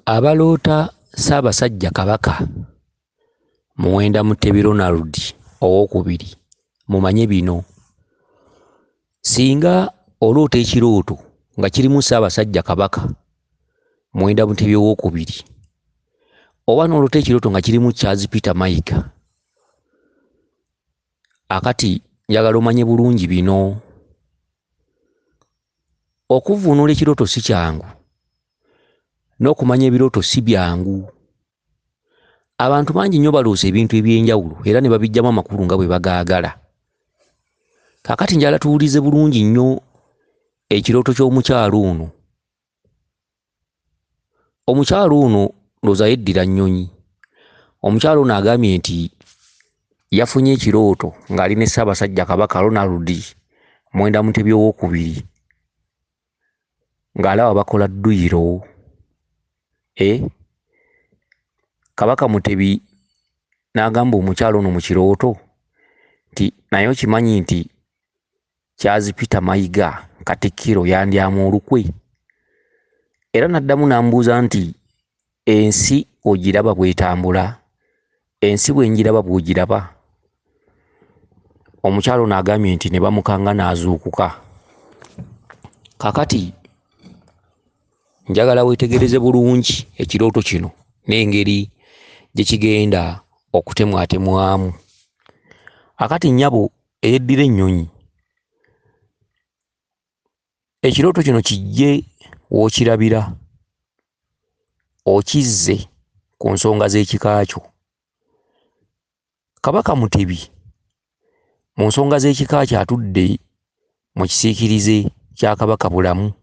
Abaloota Ssaabasajja Kabaka Muwenda Mutebi Ronald owookubiri mumanye bino. Singa oloota ekirooto nga kirimu Ssaabasajja Kabaka Muwenda Mutebi owookubiri, oba n'oloota ekirooto nga kirimu Charles Peter Mayiga, akati njagala omanye bulungi bino. Okuvvuunula ekirooto si kyangu, n'okumanya ebirooto si byangu. Abantu bangi nnyo baloosa ebintu eby'enjawulo era ne babijjamu amakulu nga bwe bagaagala. Kaakati njagala tuwulize bulungi nnyo ekirooto ky'omukyalo ono. Omukyalo ono ndowooza yeddira nnyonyi. Omukyalo ono agambye nti yafunye ekirooto ng'ali ne Ssaabasajja Kabaka Ronald Muwenda Mutebi owookubiri ng'alaba bakola dduyiro. Kabaka Mutebi n'agamba omukyalo ono mu kirooto nti naye okimanyi nti Charles Peter Mayiga Katikkiro yandyamu olukwe? Era n'addamu n'amubuuza nti ensi ogiraba bw'etambula? Ensi bwe ngiraba bw'ogiraba? Omukyalo ono agambye nti ne bamukanga n'azuukuka. Kaakati njagala weetegereze bulungi ekirooto kino n'engeri gye kigenda okutemwatemwamu. Akati nnyabo eyeddira ennyonyi, ekirooto kino kijje w'okirabira, okizze ku nsonga z'ekika kyo. Kabaka Mutebi mu nsonga z'ekika kye atudde mu kisiikirize kya Kabaka Bulamu,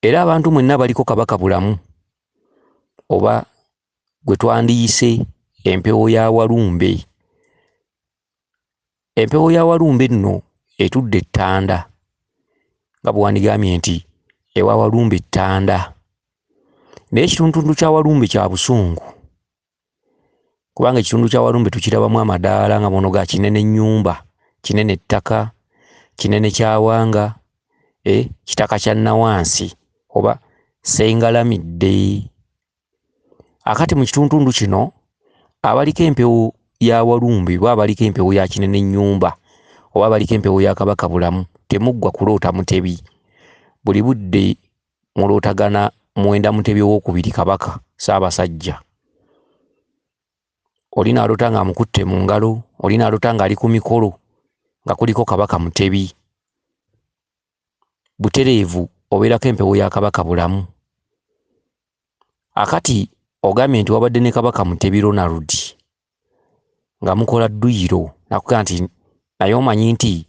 era abantu mwenna baliko Kabaka Bulamu oba gwe twandiyise empewo ya Walumbe. Empewo ya Walumbe nno etudde Ttanda, nga bwe wandigambye nti ewa Walumbe Ttanda. Naye ekitundu kya Walumbe kya busungu, kubanga ekitundu kya Walumbe tukirabamu amadaala nga bono ga Kinene Nnyumba, Kinene Ttaka, Kinene Kyawanga, Kitaka kya Nawansi oba Ssengalamidde. Akati mu kitundu kino abaliko empewo ya Walumbe oba abaliko empewo ya Kinene Nnyumba oba abaliko empewo ya Kabaka Bulamu temuggwa kuloota Mutebi. Buli budde mulootagana Muwenda Mutebi owookubiri Kabaka Ssaabasajja. Oli n'aloota ng'amukutte mu ngalo, oli n'aloota ng'ali ku mikolo nga kuliko Kabaka Mutebi. Butereevu obeerako empewo ya Kabaka Bulamu. Akati ogambye nti wabadde ne Kabaka Mutebi Ronald nga mukola dduyiro, nakugamba nti naye omanyi nti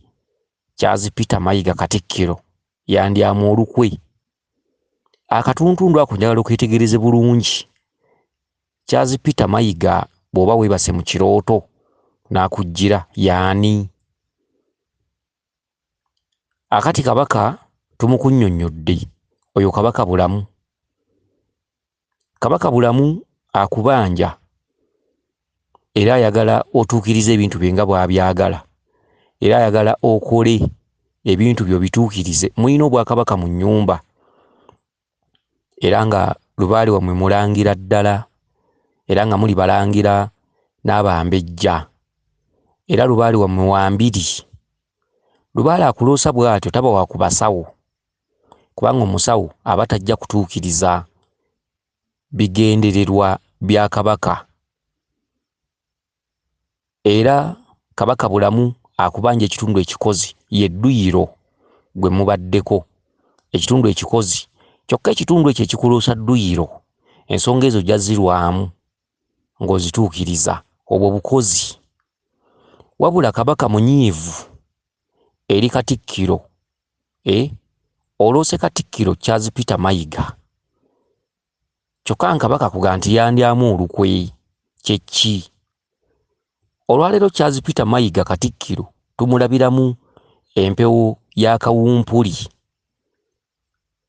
Charles Peter Mayiga Katikkiro yandyamu olukwe. Akatuntundu ako njagala oketegereze bulungi. Charles Peter Mayiga bw'oba weebase mu kirooto n'akujjira y'ani? Akati Kabaka tumukunnyonnyodde, oyo Kabaka Bulamu. Kabaka Bulamu akubanja era ayagala otuukirize ebintu bye nga bw'abyagala, era ayagala okole ebintu byo bituukirize. Mulina Obwakabaka mu nnyumba era nga Lubaale wammwe mulangira ddala, era nga muli balangira n'Abambejja, era Lubaale wammwe wambiri. Lubaale akuloosa bw'atyo taba wa ku basawo, kubanga omusawo aba tajja kutuukiriza bigendererwa bya Kabaka. Era Kabaka Bulamu akubanja ekitundu ekikozi ye dduyiro gwe mubaddeko, ekitundu ekikozi kyokka. Ekitundu ekyo ekikuloosa dduyiro, ensonga ezo jazirwamu ng'ozituukiriza, obwo bukozi. Wabula Kabaka munyiivu eri Katikkiro. Oloose Katikkiro Charles Peter Mayiga, kyokka Kabaka kuga nti yandyamu olukwe. Kye ki? Olwaleero Charles Peter Mayiga Katikkiro tumulabiramu empewo ya Kawumpuli.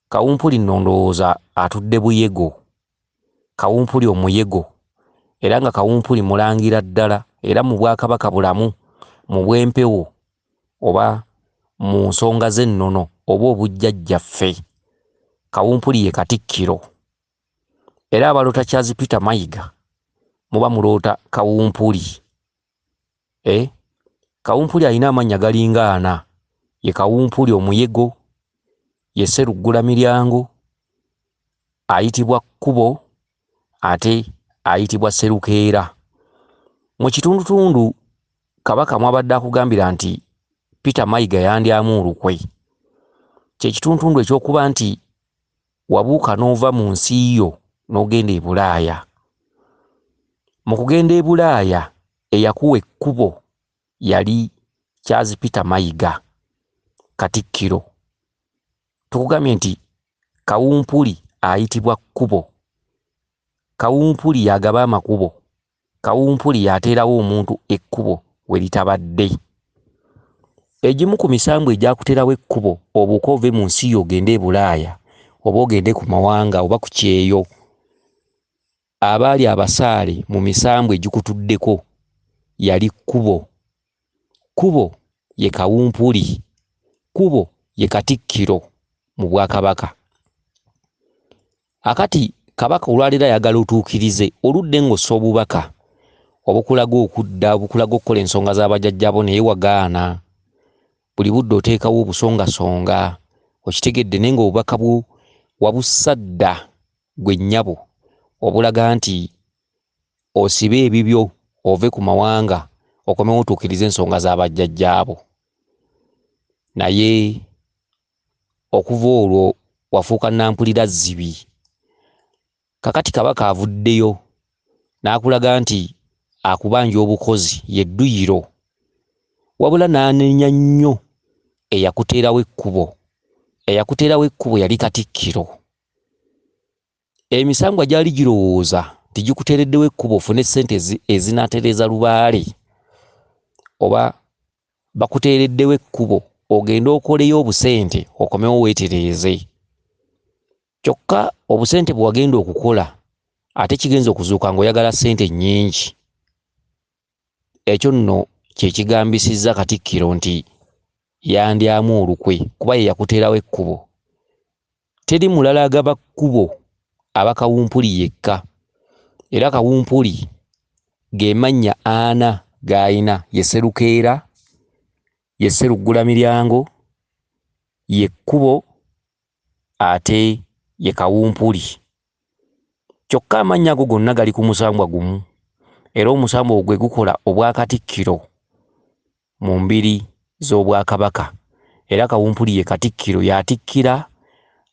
Kawumpuli nno ndowooza atudde Buyego, Kawumpuli omuyego, era nga Kawumpuli mulangira ddala, era mu Bwakabaka Bulamu mu bw'empewo oba mu nsonga z'ennono oba obujjajjaffe, Kawumpuli ye Katikkiro. era abalota Charles Peter Mayiga muba mulota Kawumpuli. Kawumpuli alina amannya galinga ana. Ye Kawumpuli omuyego, ye Sseruggula Miryango, ayitibwa Kkubo, ate ayitibwa Sserukeera. Mu kitundutundu Kabaka mwabadde akugambira nti Peter Mayiga yandyamu olukwe. Kye kitundutundu ekyokuba nti wabuuka n'ova mu nsi yo n'ogenda e Bulaaya. Mu kugenda e Bulaaya eyakuwa ekkubo yali Charles Peter Mayiga Katikkiro. Tukugambye nti Kawumpuli ayitibwa Kkubo. Kawumpuli yagaba amakubo. Kawumpuli yateerawo omuntu ekkubo we litabadde. Egimu ku misambu egyakuteerawo ekkubo obuuka ove mu nsi yo ogende e Bulaaya oba ogende ku mawanga oba ku kyeyo, abaali abasaale mu misambu egikutuddeko yali Kkubo. Kkubo ye Kawumpuli. Kkubo ye Katikkiro mu Bwakabaka. Akati Kabaka olwaleero ayagala otuukirize oludde ng'ossa obubaka obukulaga okudda, obukulaga okukola ensonga z'abajjajjabo naye wagaana. Buli budde oteekawo obusongasonga. Okitegedde naye ng'obubaka bwo wabussa dda gwe nnyabo obulaga nti osibe ebibyo ove ku mawanga okomewo otuukirize ensonga z'abajjajjaabo. Naye okuva olwo wafuuka nampulira zzibi. Kakati Kabaka avuddeyo n'akulaga nti akubanja obukozi ye dduyiro, wabula n'anenya nnyo eyakuteerawo ekkubo. Eyakuteerawo ekkubo yali Katikkiro. Emisambwa gyali girowooza nti gikuteereddewo ekkubo ofune ssente ezinaatereeza lubaale, oba bakuteereddewo ekkubo ogende okoleyo obusente okomewo weetereeze. Kyokka obusente bwe wagenda okukola ate kigenza okuzuuka ng'oyagala ssente nnyingi. Ekyo nno kye kigambisizza Katikkiro nti yandyamu olukwe kuba ye yakuteerawo ekkubo. Teri mulala agaba kkubo aba Kawumpuli yekka, era Kawumpuli ge mannya ana g'ayina: ye Sserukeera, ye Sseruggula Miryango, ye Kkubo, ate ye Kawumpuli. Kyokka amannya ago gonna gali ku musambwa gumu, era omusambwa ogwo gwe gukola Obwakatikkiro mu mbiri z'Obwakabaka. Era Kawumpuli ye Katikkiro, y'atikkira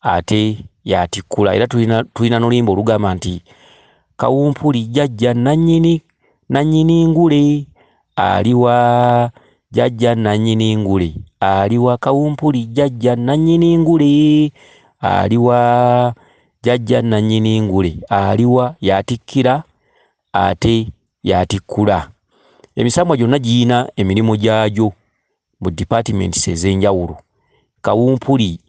ate y'atikkula. Era tulina n'oluyimba olugamba nti Kawumpuli jjajja nannyini ngule aliwa, jjajja nannyini ngule aliwa, Kawumpuli jjajja nannyini ngule aliwa, jjajja nannyini ngule aliwa. Y'atikkira ate y'atikkula. Emisambwa gyonna giyina emirimu gyagyo mu departments ez'enjawulo. Kawumpuli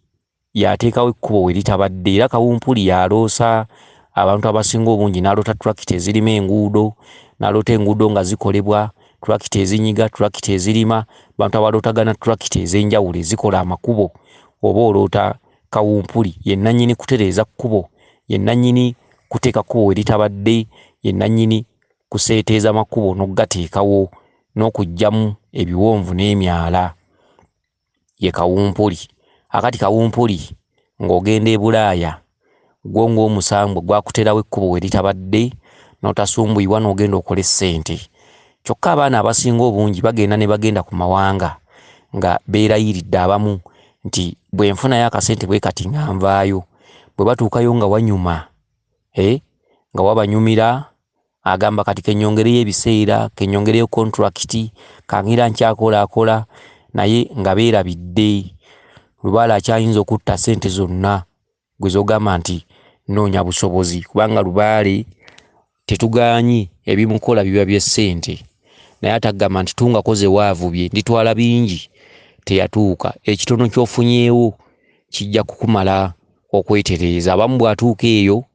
yateekawo ekkubo we litabadde, era Kawumpuli yaloosa abantu abasinga obungi. N'aloota tulakita ezirima enguudo, n'aloota enguudo nga zikolebwa, tulakita ezinyiga, tulakita ezirima, abantu abalootagana tulakita ez'enjawulo ezikola amakubo. Oba oloota Kawumpuli ye nannyini kutereeza kkubo, ye nannyini kuteeka kkubo we litabadde, ye nannyini kuseeteeza makubo n'ogateekawo n'okuggyamu ebiwonvu n'emyala, ye Kawumpuli. Akati Kawumpuli ng'ogenda e Bulaaya gwo ng'omusambwa gwakuteerawo ekkubo we litabadde n'otasumbuyibwa n'ogenda okola essente. Kyokka abaana abasinga obungi bagenda ne bagenda ku mawanga nga beerayiridde abamu nti bwe nfunayo akasente bwe kati nga nvaayo. Bwe batuukayo nga wanyuma, nga wabanyumira, agamba kati kenyongereyo ebiseera, kenyongereyo kontrakiti, kangira nkyakolakola, naye nga beerabidde Lubaale akyayinza okutta ssente zonna gwe zogamba nti noonya busobozi, kubanga Lubaale tetugaanyi ebimukola biba by'essente. Naye atagamba nti tungako ze waavubye nditwala bingi, teyatuuka. Ekitono ky'ofunyeewo kijja kukumala okwetereeza. Abamu bw'atuuka eyo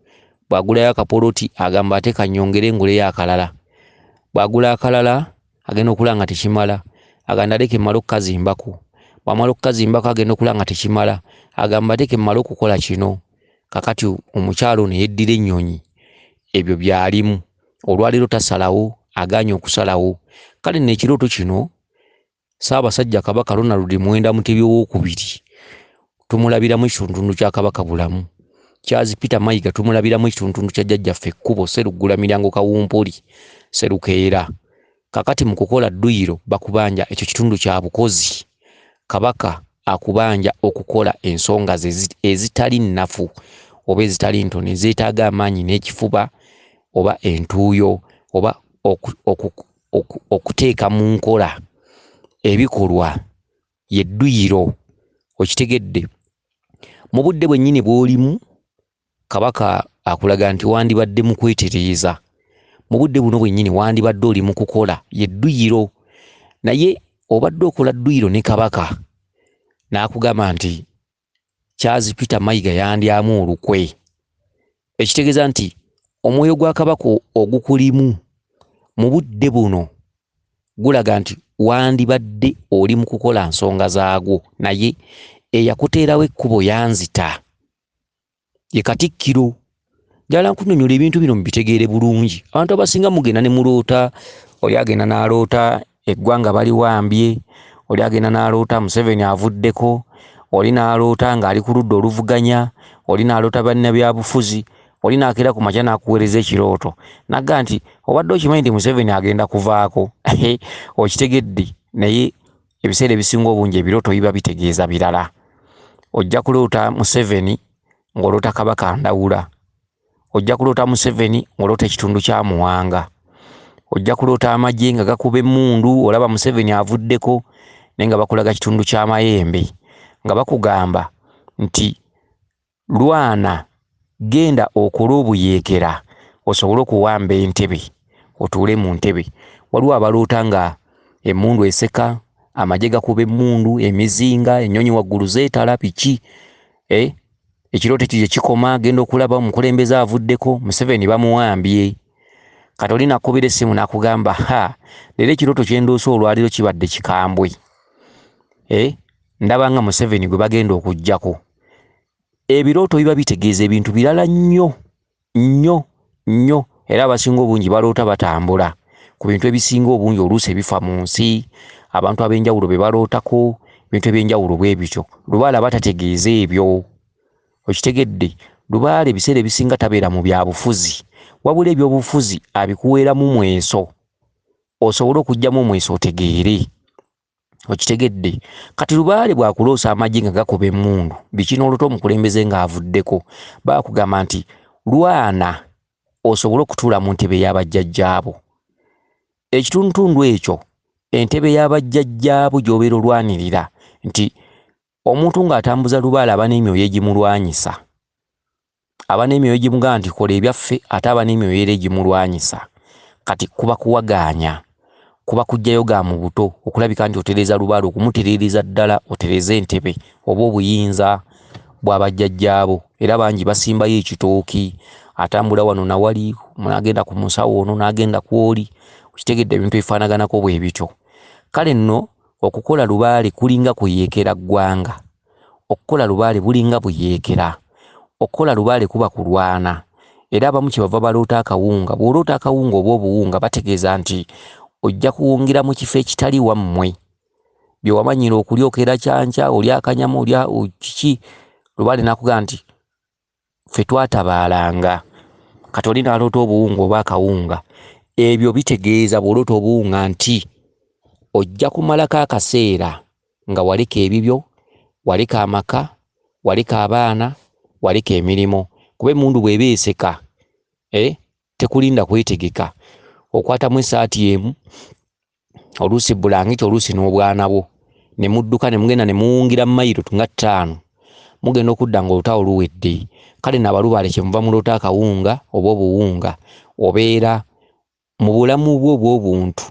bw'agulayo akapoloti agamba ate kanyongere nguleyo akalala. Bw'agula akalala agenda okulaba nga tekimala, agenda leke mmale okukazimbako. Bw'amala okukazimbako agenda okulaba nga tekimala, agamba ate ke mmale okukola kino. Kakati omukyalo ne yeddira ennyonyi ebyo byalimu olwaleero tasalawo aganye okusalawo. Kale nno ekirooto kino Ssaabasajja Kabaka Ronald Mwenda Mutebi owookubiri tumulabiramu ekitundu kya Kabaka Bulamu. Charles Peter Mayiga tumulabiramu ekitundu kya jjajjaffe Ekkubo Sseruggula Miryango Kawumpuli Sserukeera. Kakati mu kukola dduyiro bakubanja ekyo kitundu kya bukozi. Kabaka akubanja okukola ensonga ezitali nnafu oba ezitali ntono ezeetaaga amaanyi n'ekifuba oba entuuyo oba okuteeka mu nkola ebikolwa yedduyiro. Okitegedde mu budde bwennyini bw'olimu Kabaka akulaga nti wandibadde mu kwetereeza. Mu budde buno bwennyini wandibadde oli mu kukola yedduyiro. Naye obadde okola dduyiro ne Kabaka n'akugamba nti Charles Peter Mayiga yandyamu olukwe. Ekitegeeza nti omwoyo gwa Kabaka ogukulimu mu budde buno gulaga nti wandibadde oli mu kukola nsonga zaagwo, naye eyakuteerawo ekkubo yanzita ye Katikkiro. Njala nkunyonnyola ebintu bino mubitegeere bulungi. Abantu abasinga mugenda ne muloota, oli agenda n'aloota eggwanga baliwambye, oli agenda n'aloota Museveni avuddeko, oli n'aloota ng'ali ku ludda oluvuganya, oli n'aloota bannabyabufuzi, oli n'akeera ku makya n'akuweereza ekirooto nagga nti obadde okimanyi nti Museveni agenda kuvaako. Okitegedde, naye ebiseera ebisinga obungi ebirooto biba bitegeeza birala. Ojja kuloota Museveni ng'oloota Kabaka Ndawula, ojja kuloota Museveni ng'oloota ekitundu kya Muwanga, ojja kuloota amagye nga gakuba emmundu olaba Museveni avuddeko naye nga bakulaga kitundu kya Mayembe nga bakugamba nti lwana genda okole obuyeekera osobole okuwamba entebe otuule mu ntebe. Waliwo abaloota nga emmundu eseka, amagye gakuba emmundu, emizinga, ennyonyi waggulu zeetala piki. Ekirooto ekyo kikoma, genda okulaba omukulembeze avuddeko, Museveni bamuwambye. Kati oli nakubira essimu n'akugamba leero ekirooto kye ndoose olwaliro kibadde kikambwe. Ndaba nga Museveni gwe bagenda okuggyako. Ebirooto biba bitegeeza ebintu birala nnyo nnyo nnyo, era abasinga obungi baloota batambula ku bintu ebisinga obungi oluusi ebifa mu nsi, abantu ab'enjawulo be balootako, bintu eby'enjawulo bwe bityo. Lubaale batategeeza ebyo. Okitegedde, Lubaale ebiseera ebisinga tabeera mu byabufuzi, wabula ebyobufuzi abikuweeramu mweso osobole okugyamu omweso otegeere. Okitegedde, kati Lubaale bwakuloosa amagye nga gakuba emmundu, biki n'olota omukulembeze ng'avuddeko, bakugamba nti lwana osobole okutuula mu ntebe y'abajjajjaabo. Ekitundutundu ekyo, entebe y'abajjajjaabo gy'obeera olwanirira, nti omuntu ng'atambuza Lubaale aba n'emyoyo egimulwanyisa, aba n'emyoyo egimugamba nti kola ebyaffe, ate aba n'emyoyo era egimulwanyisa. Kati kuba kuwagaanya, kuba kujjayo ga mu buto okulabika nti otereeza Lubaale, okumutereereza ddala otereeza entebe oba obuyinza bw'abajjajjaabo. Era bangi basimbayo ekitooki, atambula wano na wali, n'agenda ku musawo ono n'agenda ku oli. Okitegedde, ebintu ebifaanaganako bwe bityo. Kale nno okukola Lubaale kulinga kuyeekera ggwanga, okukola Lubaale bulinga buyeekera, okukola Lubaale kuba kulwana. Era abamu kyebava baloota akawunga. Bw'oloota akawunga oba obuwunga bategeeza nti ojja kuwungira mu kifo ekitali wammwe, bye wamanyira okulya okeera kyanca, olya akanyama, olya kiki. Lubaale n'akugamba nti ffe twatabaalanga. Kati oli n'aloota obuwunga oba akawunga, ebyo bitegeeza bw'oloota obuwunga nti ojja kumalako akaseera nga waleka ebibyo, waleka amaka, waleka abaana, waleka emirimu. Kuba emmundu bw'eba eseka, tekulinda kwetegeka. Okwatamu essaati emu, oluusi bulangiti, oluusi n'obwana bwo, ne mudduka ne mugenda ne muwungira mayiro nga 5, mugenda okudda ng'olutawo luwedde. Kale n'Abalubaale kyemuva muloota akawunga oba obuwunga, obeera mu bulamu bwo obw'obuntu,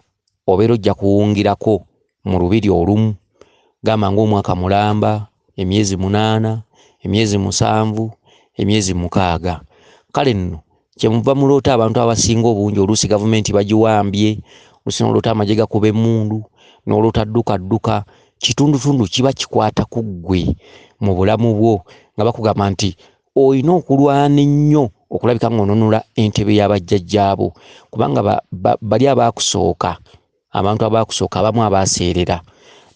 obeera ojja kuwungirako mu lubiri olumu. Gamba ng'omwaka mulamba, emyezi 8, emyezi 7, emyezi 6. Kale nno kyemuva muloota abantu abasinga obungi oluusi gavumenti bagiwambye, oluusi n'oloota amagye gakuba emmundu, n'oloota dduka, kitundutundu kiba kikwata ku ggwe mu bulamu bwo, nga bakugamba nti olina okulwana ennyo okulabika ng'onunula entebe y'abajjajjaabo kubanga bali abaakusooka abantu abaakusooka abamu abaaseerera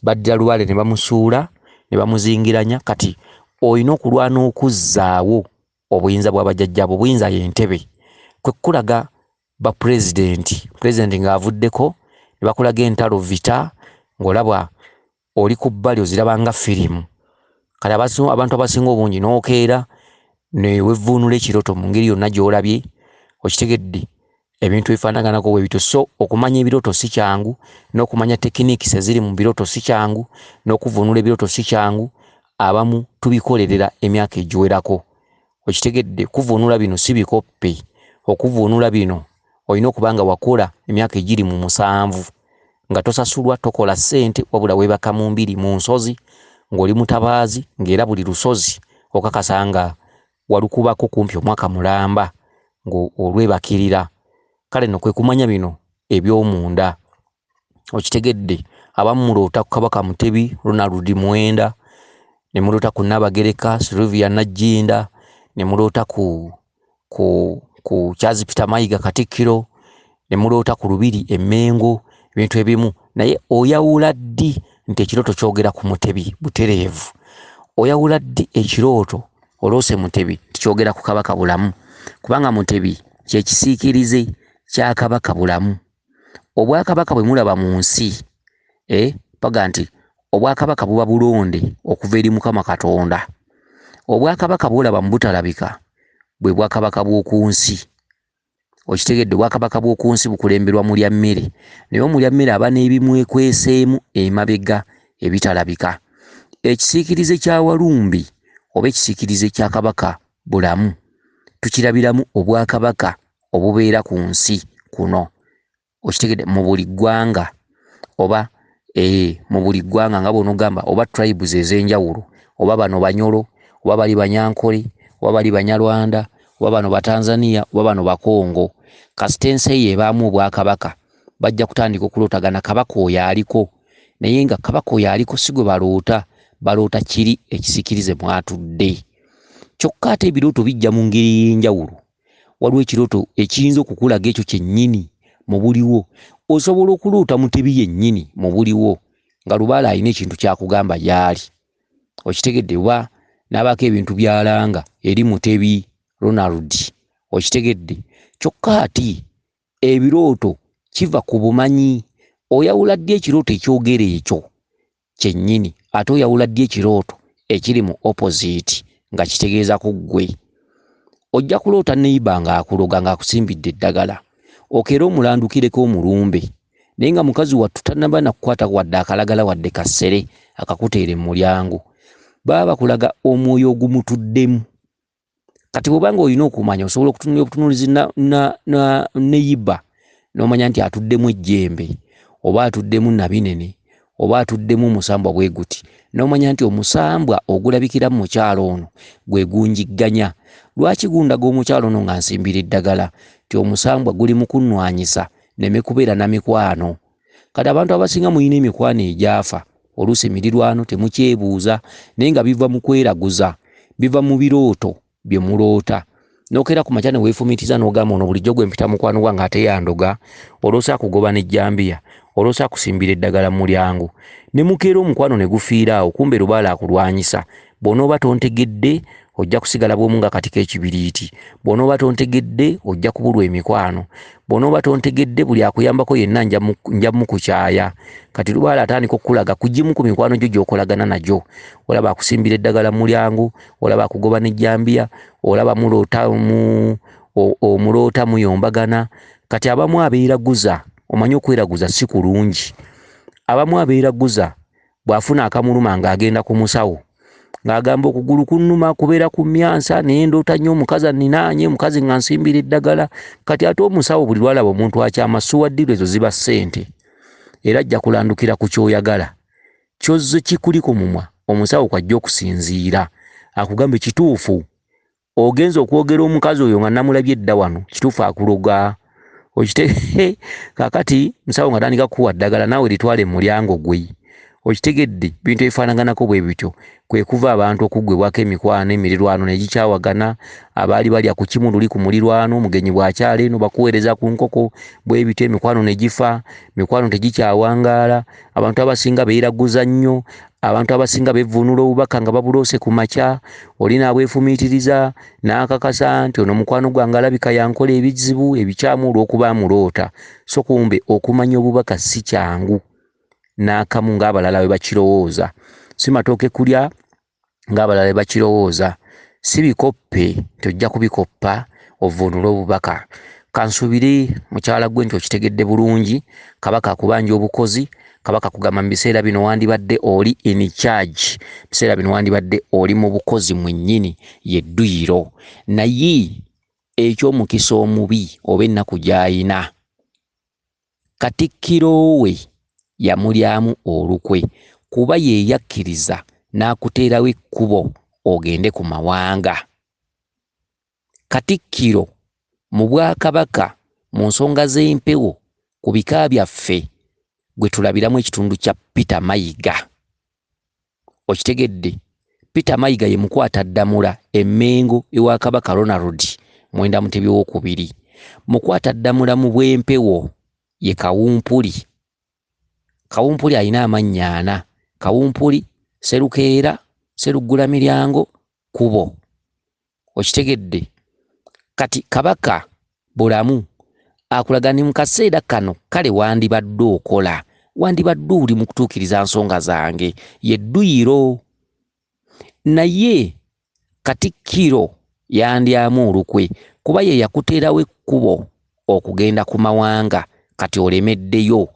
baddira Lubaale ne bamusuula ne bamuzingiranya kati olina okulwana okuzzaawo obuyinza bw'abajjajjaabo obuyinza y'entebe kwe kulaga pulezidenti ng'avuddeko ne bakulaga entalo vita ng'olaba oli ku bbali oziraba nga firimu kati abantu abasinga obungi n'okeera ne wevvuunula ekiroto mu ngeri yonna gy'olabye okitegedde ebintu bifaanaganako bwe bityo so okumanya ebiroto si kyangu n'okumanya tekinikisi eziri mu biroto si kyangu n'okuvvuunula ebiroto si kyangu abamu tubikolerera emyaka egiwerako okitegedde kuvvuunula bino si bikoppe okuvvuunula bino olina okuba nga wakola emyaka egiri mu 7 nga tosasulwa tokola ssente wabula weebaka mu mbiri mu nsozi ng'oli mutabaazi ng'era buli lusozi okakasa nga walukubako kumpi omwaka mulamba ng'olwebakirira kale no kwe kumanya bino eby'omunda okitegedde abamu muloota ku Kabaka Mutebi Ronald Mwenda ne muloota ku Nnabagereka Sylvia Najjinda ne muloota ku Charles Peter Mayiga Katikkiro ne muloota ku Lubiri Emmengo ebintu ebimu naye oyawula ddi nti ekirooto kyogera ku Mutebi butereevu oyawula ddi ekirooto oloose Mutebi tikyogera ku Kabaka bulamu kubanga Mutebi kyekisiikirize kya Kabaka bulamu obwakabaka bwe mulaba mu nsi paga nti obwakabaka buba bulonde okuva eri Mukama Katonda obwakabaka bwolaba mu butalabika bwe bwakabaka bw'oku nsi okitegedde obwakabaka bw'oku nsi bukulemberwa mulya mmere naye omulya mmere aba n'ebimwekweseemu emabega ebitalabika ekisiikirize kya Walumbi oba ekisiikirize kya Kabaka bulamu tukirabiramu obwakabaka obubeera ku nsi kuno okitegedde mu buli ggwanga oba mu buli ggwanga nga bw'onogamba oba tribes ez'enjawulo oba bano Banyolo oba bali Banyankole oba bali Banyarwanda oba bano Batanzania oba bano Bakongo kasita ensi eyo ebaamu obwakabaka bajja kutandika okulootagana Kabaka oyo aliko naye nga Kabaka oyo aliko si gwe baloota kiri ekisikirize mwatudde kyokka ate ebirooto bijja mu ngeri y'enjawulo waliwo ekirooto ekiyinza okukulaga ekyo kyennyini mu buliwo osobola okuloota Mutebi yennyini mu buliwo nga Lubaale alina ekintu kyakugamba gy'ali okitegedde oba n'abaako ebintu by'alanga eri Mutebi Ronald okitegedde kyokka ati ebirooto kiva ku bumanyi oyawula ddi ekirooto ekyogera ekyo kyennyini ate oyawula ddi ekirooto ekiri mu opposite nga kitegeeza ku ggwe ojja kuloota neiba ng'akuloga ng'akusimbidde eddagala okeera omulandukireko omulumbe naye nga mukazi wattu tannaba nakukwata wadde akalagala wadde kassere akakuteere mu mulyango baba bakulaga omwoyo ogumutuddemu kati bw'obanga olina okumanya osobola okutunula obutunulizi neiba n'omanya nti atuddemu ejjembe oba atuddemu nabinene oba atuddemu omusambwa bwe guti n'omanya nti omusambwa ogulabikira mu mukyalo ono gwe gunjigganya lwaki gundaga omukyalo ono nga nsimbira eddagala ti omusambwa guli mu kunnwanyisa neme kubeera na mikwano kati abantu abasinga muyina emikwano egyafa oluusi emirirwano temukyebuuza naye nga biva mu kweraguza biva mu birooto bye muloota n'okeera ku makya ne weefumiitiza n'ogamba ono bulijjo gwe mpita mukwano gwange ate yandoga oloosa akugoba n'ejjambiya oloosa akusimbira eddagala mu mulyango ne mukeera omukwano ne gufiira awo kumbe Lubaale akulwanyisa bw'onooba tontegedde ojja kusigala bw'omu nga kati k'ekibiriiti bw'onooba tontegedde ojja kubulwa emikwano bw'onooba tontegedde buli akuyambako yenna nja mukukyaya kati Lubaale atandika okukulaga kugimu ku mikwano gyo gy'okolagana nagyo olaba akusimbira eddagala mu mulyango olaba akugoba n'ejjambiya olaba omuloota muyombagana kati abamu abeeraguza omanyi okweraguza si kulungi abamu abeeraguza bw'afuna akamuluma ng'agenda ku musawo ng'agamba okugulu kunnuma kubeera ku myansa naye ndoota nnyo omukazi anninaanye omukazi nga nsimbira eddagala kati ate omusawo buli lwalaba omuntu akyama suwaddiru ezo ziba ssente era ajja kulandukira ku kyoyagala kyozze kikuli ku mumwa omusawo kwajja okusinziira akugambe kituufu ogenza okwogera omukazi oyo nga namulabye edda wano kituufu akuloga okite kakati musawo nga tandika kuwa ddagala naawe litwale mu mulyango gwe okitegedde bintu ebifaanaganako bwe bityo kwe kuva abantu okuggwebwako emikwano emirirwano ne gikyawagana abaali balya ku kimu luli ku mulirwano omugenyi bw'akyala eno bakuweereza ku nkoko bwe bityo emikwano ne gifa mikwano tegikyawangaala abantu abasinga beeraguza nnyo abantu abasinga bevvuunula obubaka nga babuloose ku makya oli n'abwefumiitiriza n'akakasa nti ono mukwano gwange alabika yankola ebizibu ebikyamu olw'okuba amuloota so kumbe okumanya obubaka si kyangu n'akamu ng'abalala bwe bakirowooza si matooke kulya ng'abalala bwe bakirowooza si bikoppe tojja kubikoppa ovvuunula obubaka kansuubire mukyala gwe nti okitegedde bulungi kabaka akubanja obukozi kabaka kugamba mu biseera bino wandibadde oli in charge biseera bino wandibadde oli mu bukozi mwennyini yedduyiro naye eky'omukisa omubi oba ennaku gy'ayina Katikkiro we yamulyamu olukwe kuba ye yakkiriza n'akuteerawo ekkubo ogende ku mawanga. Katikkiro mu Bwakabaka mu nsonga z'empewo ku bika byaffe gwe tulabiramu ekitundu kya Peter Mayiga. Okitegedde Peter Mayiga ye mukwataddamula emmengo ewa Kabaka Ronald Mwenda Mutebi II. Mukwataddamula mu bw'empewo ye Kawumpuli. Kawumpuli alina amannya 4: Kawumpuli, Serukeera, Seruggulamiryango, Kubo. Okitegedde kati Kabaka bulamu akulaga ni mu kaseera kano kale wandibadde okola wandibadde oli mu kutuukiriza nsonga zange yedduyiro naye Katikkiro yandyamu olukwe kuba ye yakuteerawo ekkubo okugenda ku mawanga kati olemeddeyo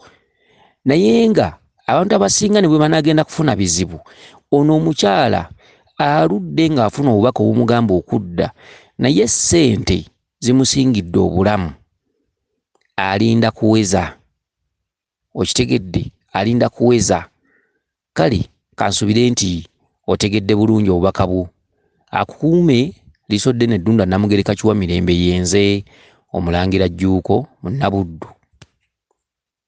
naye nga abantu abasinga ne bwe banagenda kufuna bizibu ono omukyala aludde ng'afuna obubaka obumugamba okudda naye ssente zimusingidde obulamu alinda kuweza. Okitegedde alinda kuweza kale kansuubire nti otegedde bulungi obubaka bwo akukuume Liiso Ddene Ddunda Namugereka Kiwa Mirembe yenze Omulangira Jjuuko Munnabuddu.